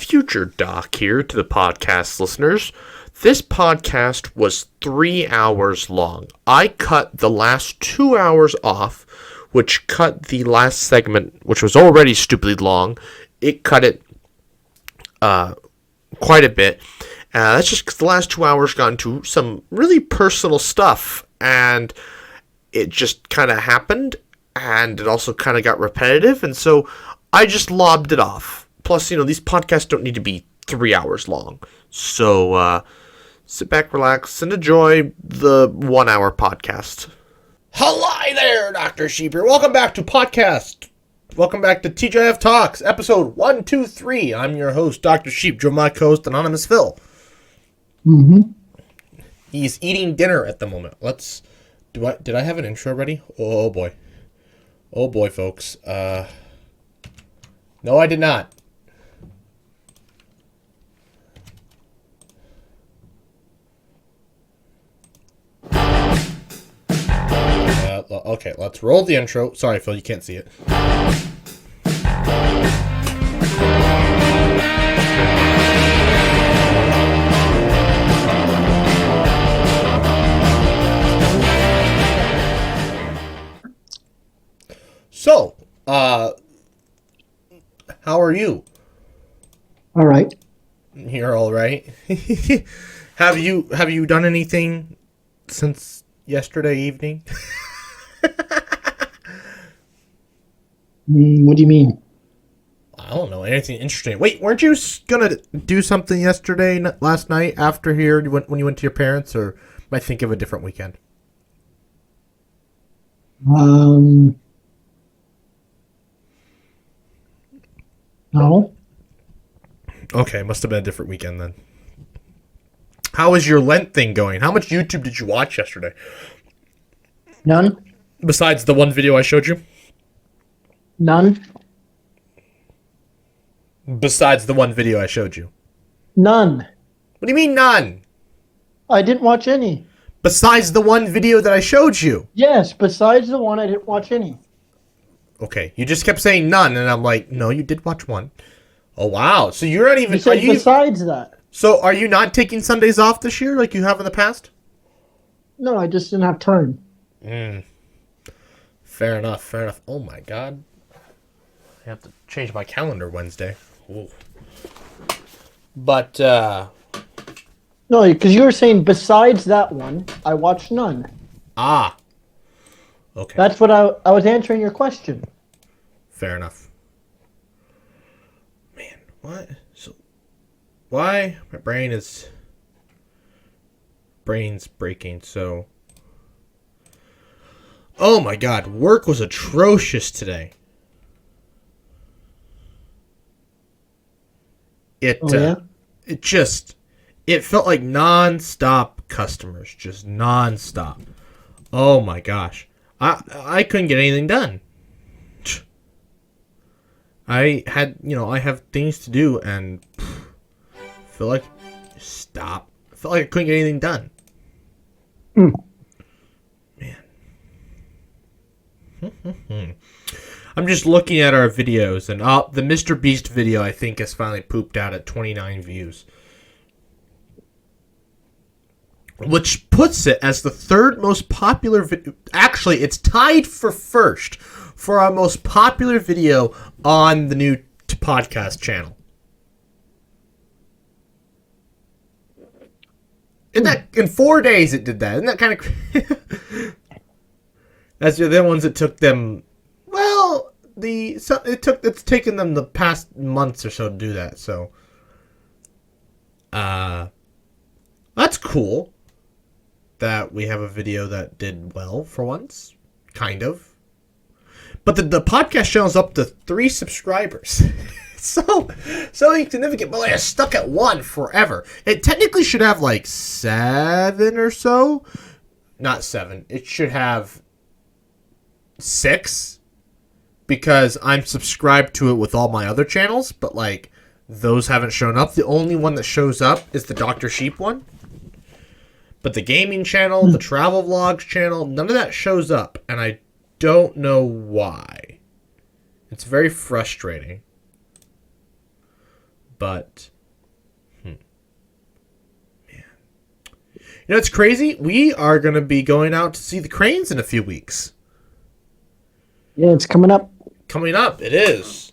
future Doc here to the podcast listeners. This podcast was 3 hours long. I cut the last 2 hours off, which cut the last segment, which was already stupidly long. It cut it quite a bit. That's just because the last 2 hours got into some really personal stuff, and it just kind of happened, and it also kind of got repetitive, and so I just lobbed it off. Plus, these podcasts don't need to be 3 hours long. So, sit back, relax, and enjoy the 1 hour podcast. Hello there, Dr. Sheep here. Welcome back to podcast. Welcome back to TGIF Talks, episode 123. I'm your host, Dr. Sheep, joined my co-host, Anonymous Phil. He's eating dinner at the moment. Did I have an intro ready? Oh boy. Oh boy, folks. No, I did not. Okay, let's roll the intro. Sorry, Phil, you can't see it. So, how are you? All right. You're all right. Have you done anything since yesterday evening? What do you mean? I don't know. Anything interesting? Wait, weren't you gonna do something last night after here when you went to your parents, or am I thinking of a different weekend? No. Okay, must have been a different weekend then. How was your Lent thing going? How much YouTube did you watch yesterday? None. Besides the one video I showed you? None. Besides the one video I showed you? None. What do you mean none? I didn't watch any. Besides the one video that I showed you? Yes, besides the one, I didn't watch any. Okay, you just kept saying none, and I'm like, no, you did watch one. Oh, wow. So you're not even... You said besides that. So are you not taking Sundays off this year like you have in the past? No, I just didn't have time. Fair enough. Oh, my God. I have to change my calendar Wednesday. Ooh. But, No, because you were saying besides that one, I watched none. Ah. Okay. That's what I was answering your question. Fair enough. Man, what? So, why? My brain's breaking, so... Oh my God, work was atrocious today. It felt like non-stop customers, just non-stop. Oh my gosh. I couldn't get anything done. I have things to do and feel like I felt like I couldn't get anything done. Man. I'm just looking at our videos, and the Mr. Beast video, I think, has finally pooped out at 29 views. Which puts it as the third most popular video. Actually, it's tied for first for our most popular video on the new podcast channel. In 4 days it did that. Isn't that kind of... As the other ones, it took them... Well, it's taken them the past months or so to do that, so... That's cool. That we have a video that did well for once. Kind of. But the podcast channel's up to 3 subscribers. so insignificant, but it's stuck at 1 forever. It technically should have like 7 or so. Not 7. It should have 6. Because I'm subscribed to it with all my other channels, but like those haven't shown up. The only one that shows up is the Dr. Sheep one. But the gaming channel, the travel vlogs channel, none of that shows up. And I don't know why. It's very frustrating. But, man. You know, it's crazy. We are going to be going out to see the cranes in a few weeks. Yeah, it's coming up. Coming up, it is.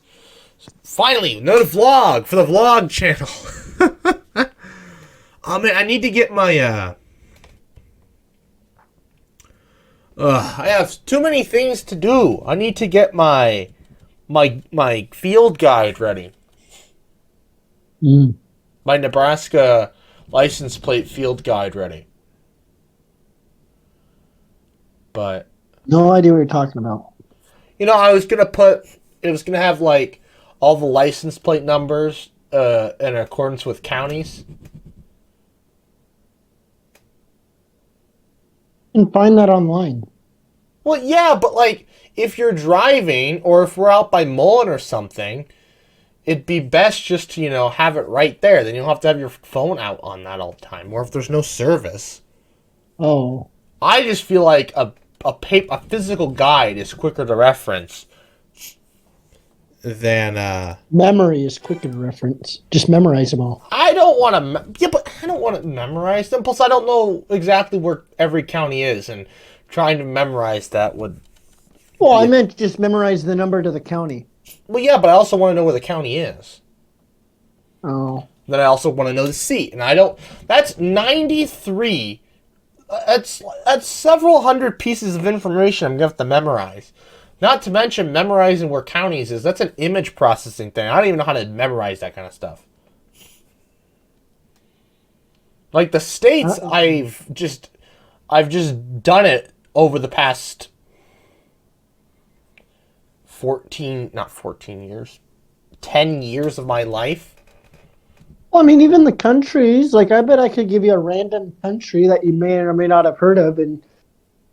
Finally, another vlog for the vlog channel. Oh, man, I need to get my, I have too many things to do. I need to get my field guide ready. My Nebraska license plate field guide ready. But No idea what you're talking about. you know, I was gonna have like all the license plate numbers in accordance with counties. You can find that online. Well, yeah, but like if you're driving or if we're out by Mullen or something, it'd be best just to, have it right there. Then you don't have to have your phone out on that all the time. Or if there's no service. Oh. I just feel like a physical guide is quicker to reference than Memory is quicker to reference. Just memorize them all. I don't want to. Yeah, but I don't want to memorize them. Plus, I don't know exactly where every county is, and trying to memorize that would. Well, I meant just memorize the number to the county. Well, yeah, but I also want to know where the county is. Oh. Then I also want to know the seat, and I don't. That's 93. That's several hundred pieces of information I'm gonna have to memorize. Not to mention memorizing where counties is. That's an image processing thing. I don't even know how to memorize that kind of stuff. Like the states, I've just done it over the past 10 years of my life. Well, I mean, even the countries, like, I bet I could give you a random country that you may or may not have heard of, and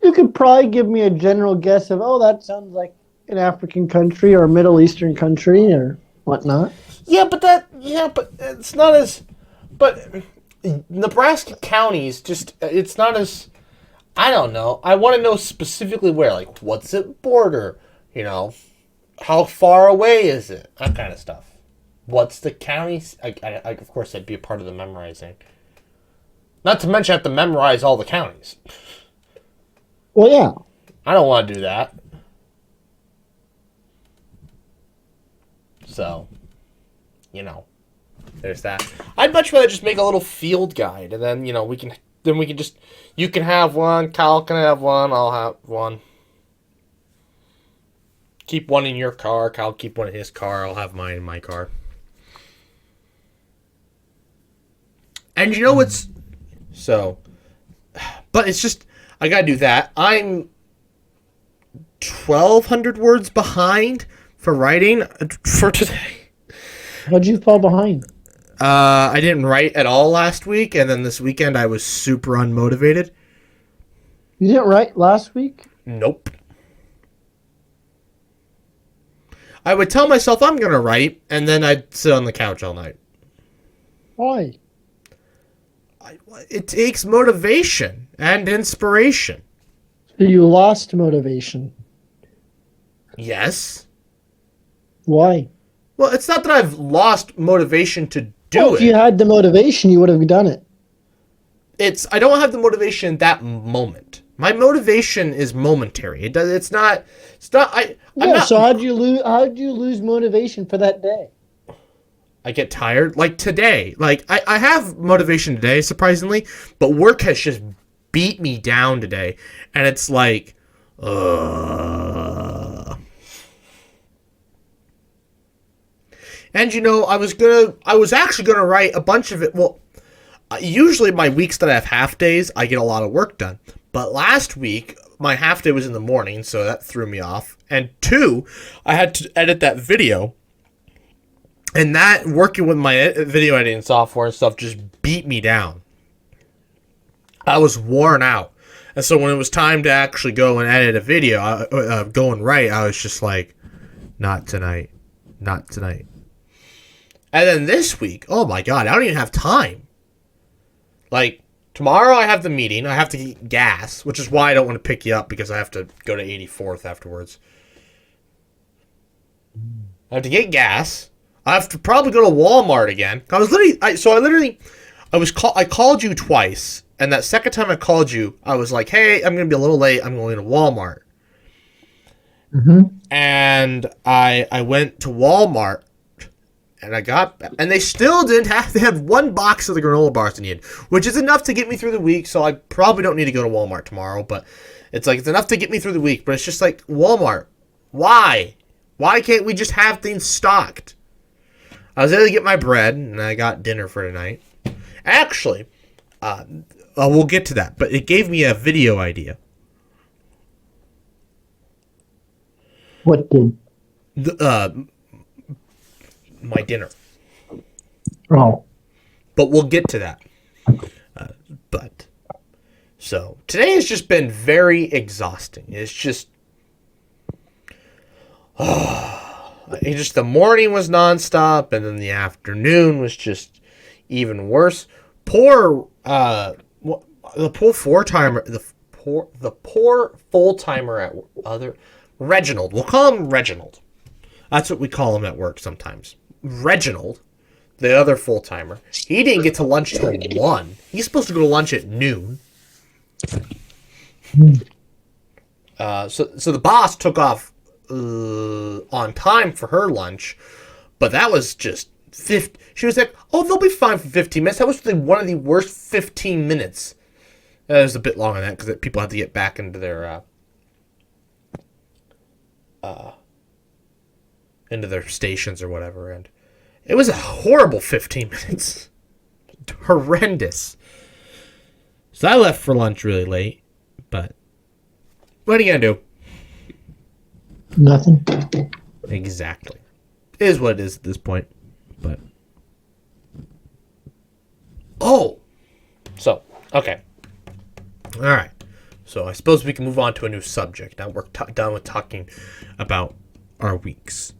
you could probably give me a general guess of, oh, that sounds like an African country or a Middle Eastern country or whatnot. Yeah, but it's not as, but Nebraska counties it's not as, I don't know. I want to know specifically where, like, what's it border, how far away is it, that kind of stuff. What's the county? Of course, that'd be a part of the memorizing. Not to mention I have to memorize all the counties. Well, yeah. I don't want to do that. So, there's that. I'd much rather just make a little field guide, and then, we can just, you can have one, Kyle can have one, I'll have one. Keep one in your car, Kyle keep one in his car, I'll have mine in my car. And you know what's... So... But it's just... I gotta do that. I'm 1,200 words behind for writing for today. How'd you fall behind? I didn't write at all last week, and then this weekend I was super unmotivated. You didn't write last week? Nope. I would tell myself I'm gonna write, and then I'd sit on the couch all night. Why? It takes motivation and inspiration. So you lost motivation. Yes. Why? Well, it's not that I've lost motivation to do Well, it. if you had the motivation, you would have done it. I don't have the motivation in that moment. My motivation is momentary. It's not. I'm not. So how'd you lose motivation for that day? I get tired. Like today. Like I have motivation today, surprisingly, but work has just beat me down today, and it's like, And I was actually gonna write a bunch of it. Well, usually my weeks that I have half days, I get a lot of work done. But last week, my half day was in the morning, so that threw me off. And 2, I had to edit that video. And that, working with my video editing software and stuff, just beat me down. I was worn out. And so when it was time to actually go and edit a video, go and write, I was just like, not tonight. Not tonight. And then this week, oh my God, I don't even have time. Like, tomorrow I have the meeting. I have to get gas, which is why I don't want to pick you up, because I have to go to 84th afterwards. I have to get gas. I have to probably go to Walmart again. I called you twice, and that second time I called you, I was like, hey, I'm gonna be a little late. I'm going to Walmart. Mm-hmm. And I went to Walmart, and they still didn't have. They had one box of the granola bars I needed, which is enough to get me through the week. So I probably don't need to go to Walmart tomorrow, but it's enough to get me through the week. But it's just like, Walmart, why? Why can't we just have things stocked? I was able to get my bread, and I got dinner for tonight. Actually, we'll get to that, but it gave me a video idea. What did? My dinner. Oh. But we'll get to that. So today has just been very exhausting. It's just, the morning was nonstop, and then the afternoon was just even worse. The poor full timer at Reginald. We'll call him Reginald. That's what we call him at work sometimes. Reginald, the other full timer. He didn't get to lunch till 1. He's supposed to go to lunch at noon. So the boss took off on time for her lunch, but that was just 50. She was like, "Oh, they'll be fine for 15 minutes." That was one of the worst 15 minutes. It was a bit longer than that because people had to get back into their stations or whatever, and it was a horrible 15 minutes. Horrendous. So I left for lunch really late, but what are you gonna do? Nothing. Exactly. It is what it is at this point. But okay. All right. So I suppose we can move on to a new subject. Now we're done with talking about our weeks.